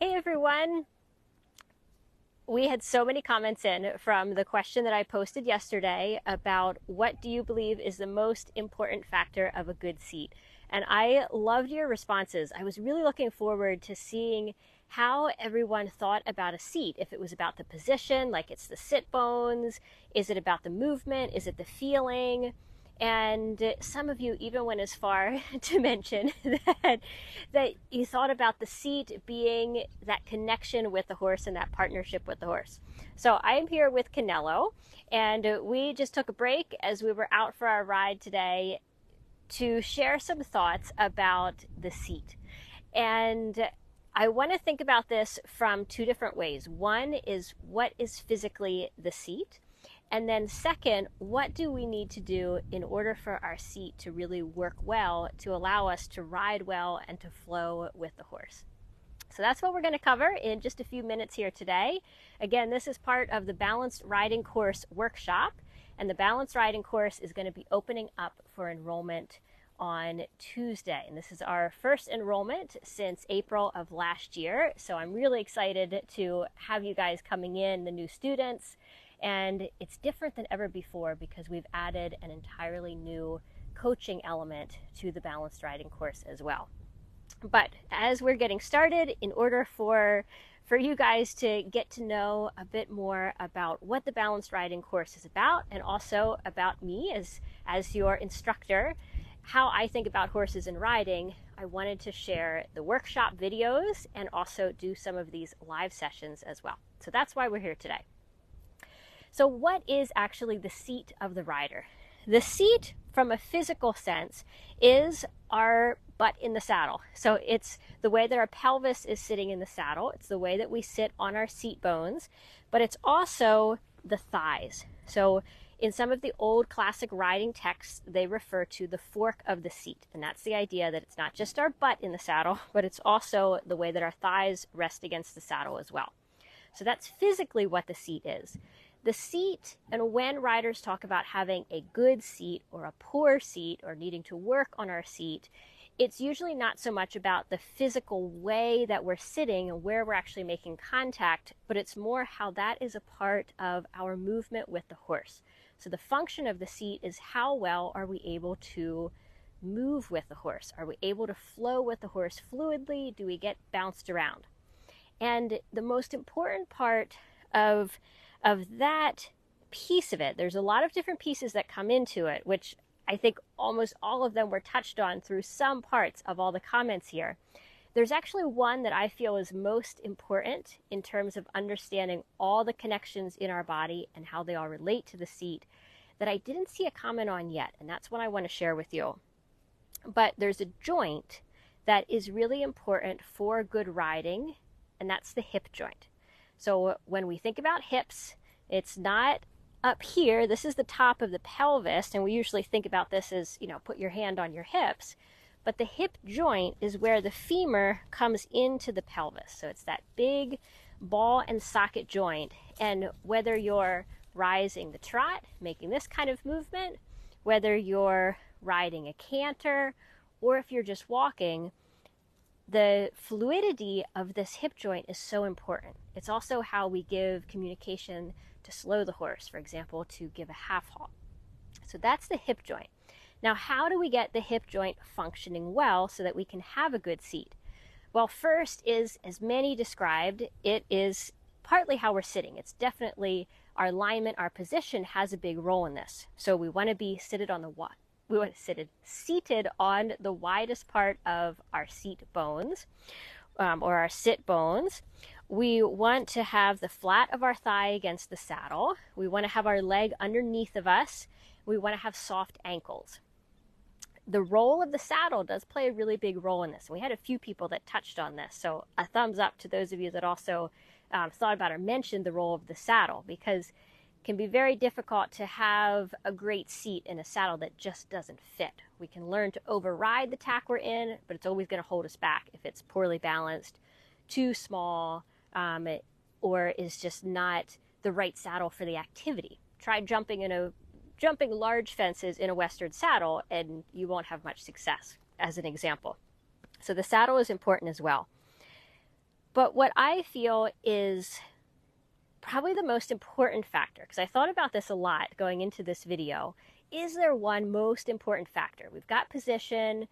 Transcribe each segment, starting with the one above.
Hey everyone! We had so many comments in from the question that I posted yesterday about what do you believe is the most important factor of a good seat. And I loved your responses. I was really looking forward to seeing how everyone thought about a seat. If it was about the position, like it's the sit bones, is it about the movement, is it the feeling? And some of you even went as far to mention that you thought about the seat being that connection with the horse and that partnership with the horse. So I'm here with Canelo, and we just took a break as we were out for our ride today to share some thoughts about the seat. And I want to think about this from two different ways. One is, what is physically the seat? And then second, what do we need to do in order for our seat to really work well, to allow us to ride well and to flow with the horse? So that's what we're going to cover in just a few minutes here today. Again, this is part of the Balanced Riding Course workshop, and the Balanced Riding Course is going to be opening up for enrollment on Tuesday. And this is our first enrollment since April of last year. So I'm really excited to have you guys coming in, the new students. And it's different than ever before because we've added an entirely new coaching element to the Balanced Riding Course as well. But as we're getting started, in order for you guys to get to know a bit more about what the Balanced Riding Course is about, and also about me as your instructor, how I think about horses and riding, I wanted to share the workshop videos and also do some of these live sessions as well. So that's why we're here today. So what is actually the seat of the rider? The seat, from a physical sense, is our butt in the saddle. So it's the way that our pelvis is sitting in the saddle. It's the way that we sit on our seat bones, but it's also the thighs. So in some of the old classic riding texts, they refer to the fork of the seat. And that's the idea that it's not just our butt in the saddle, but it's also the way that our thighs rest against the saddle as well. So that's physically what the seat is. The seat, and when riders talk about having a good seat or a poor seat or needing to work on our seat, it's usually not so much about the physical way that we're sitting and where we're actually making contact, but it's more how that is a part of our movement with the horse. So the function of the seat is how well are we able to move with the horse? Are we able to flow with the horse fluidly? Do we get bounced around? And the most important part of that piece of it, there's a lot of different pieces that come into it, which I think almost all of them were touched on through some parts of all the comments here. There's actually one that I feel is most important in terms of understanding all the connections in our body and how they all relate to the seat that I didn't see a comment on yet, and that's what I want to share with you. But there's a joint that is really important for good riding, and that's the hip joint. So when we think about hips, it's not up here. This is the top of the pelvis, and we usually think about this as, put your hand on your hips. But the hip joint is where the femur comes into the pelvis. So it's that big ball and socket joint. And whether you're rising the trot, making this kind of movement, whether you're riding a canter, or if you're just walking, the fluidity of this hip joint is so important. It's also how we give communication to slow the horse, for example, to give a half halt. So that's the hip joint. Now, how do we get the hip joint functioning well so that we can have a good seat? Well, first is, as Manny described, it is partly how we're sitting. It's definitely our alignment, our position has a big role in this. So we want to be seated on the widest part of our seat bones, or our sit bones. We want to have the flat of our thigh against the saddle. We want to have our leg underneath of us. We want to have soft ankles. The role of the saddle does play a really big role in this. We had a few people that touched on this, so a thumbs up to those of you that also thought about or mentioned the role of the saddle, because can be very difficult to have a great seat in a saddle that just doesn't fit. We can learn to override the tack we're in, but it's always going to hold us back if it's poorly balanced, too small, or is just not the right saddle for the activity. Try jumping large fences in a Western saddle and you won't have much success, as an example. So the saddle is important as well. But what I feel is probably the most important factor, because I thought about this a lot going into this video, is there one most important factor? We've got position,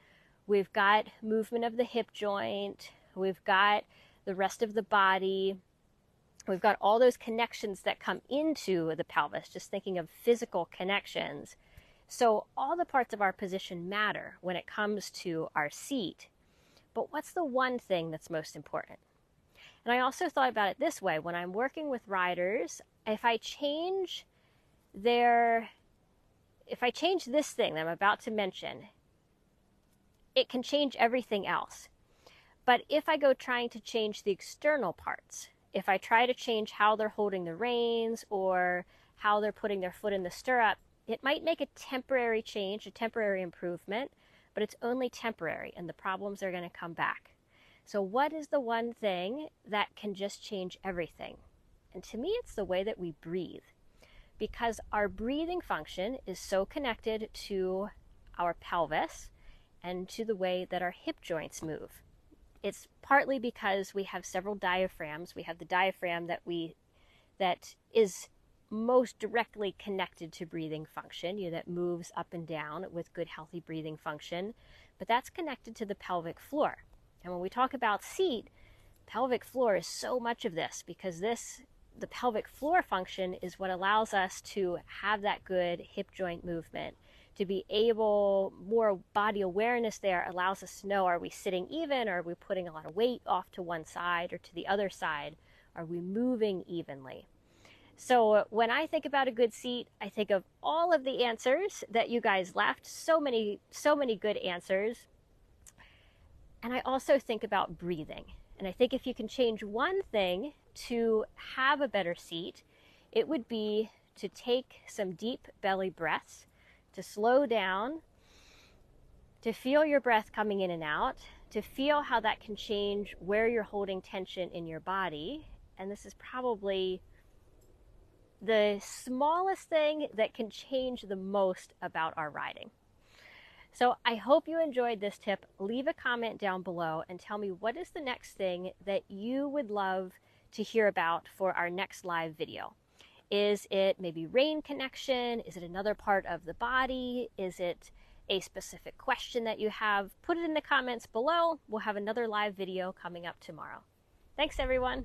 we've got movement of the hip joint, we've got the rest of the body, we've got all those connections that come into the pelvis, just thinking of physical connections. So all the parts of our position matter when it comes to our seat. But what's the one thing that's most important? And I also thought about it this way. When I'm working with riders, if I change this thing that I'm about to mention, it can change everything else. But if I go trying to change the external parts, if I try to change how they're holding the reins or how they're putting their foot in the stirrup, it might make a temporary change, a temporary improvement, but it's only temporary and the problems are going to come back. So what is the one thing that can just change everything? And to me, it's the way that we breathe, because our breathing function is so connected to our pelvis and to the way that our hip joints move. It's partly because we have several diaphragms. We have the diaphragm that is most directly connected to breathing function, that moves up and down with good, healthy breathing function, but that's connected to the pelvic floor. And when we talk about seat, pelvic floor is so much of this, because the pelvic floor function is what allows us to have that good hip joint movement, to be able, more body awareness there allows us to know, are we sitting even, or are we putting a lot of weight off to one side or to the other side? Are we moving evenly? So when I think about a good seat, I think of all of the answers that you guys left, so many good answers. And I also think about breathing. And I think if you can change one thing to have a better seat, it would be to take some deep belly breaths, to slow down, to feel your breath coming in and out, to feel how that can change where you're holding tension in your body. And this is probably the smallest thing that can change the most about our riding. So I hope you enjoyed this tip. Leave a comment down below and tell me, what is the next thing that you would love to hear about for our next live video? Is it maybe rein connection? Is it another part of the body? Is it a specific question that you have? Put it in the comments below. We'll have another live video coming up tomorrow. Thanks, everyone.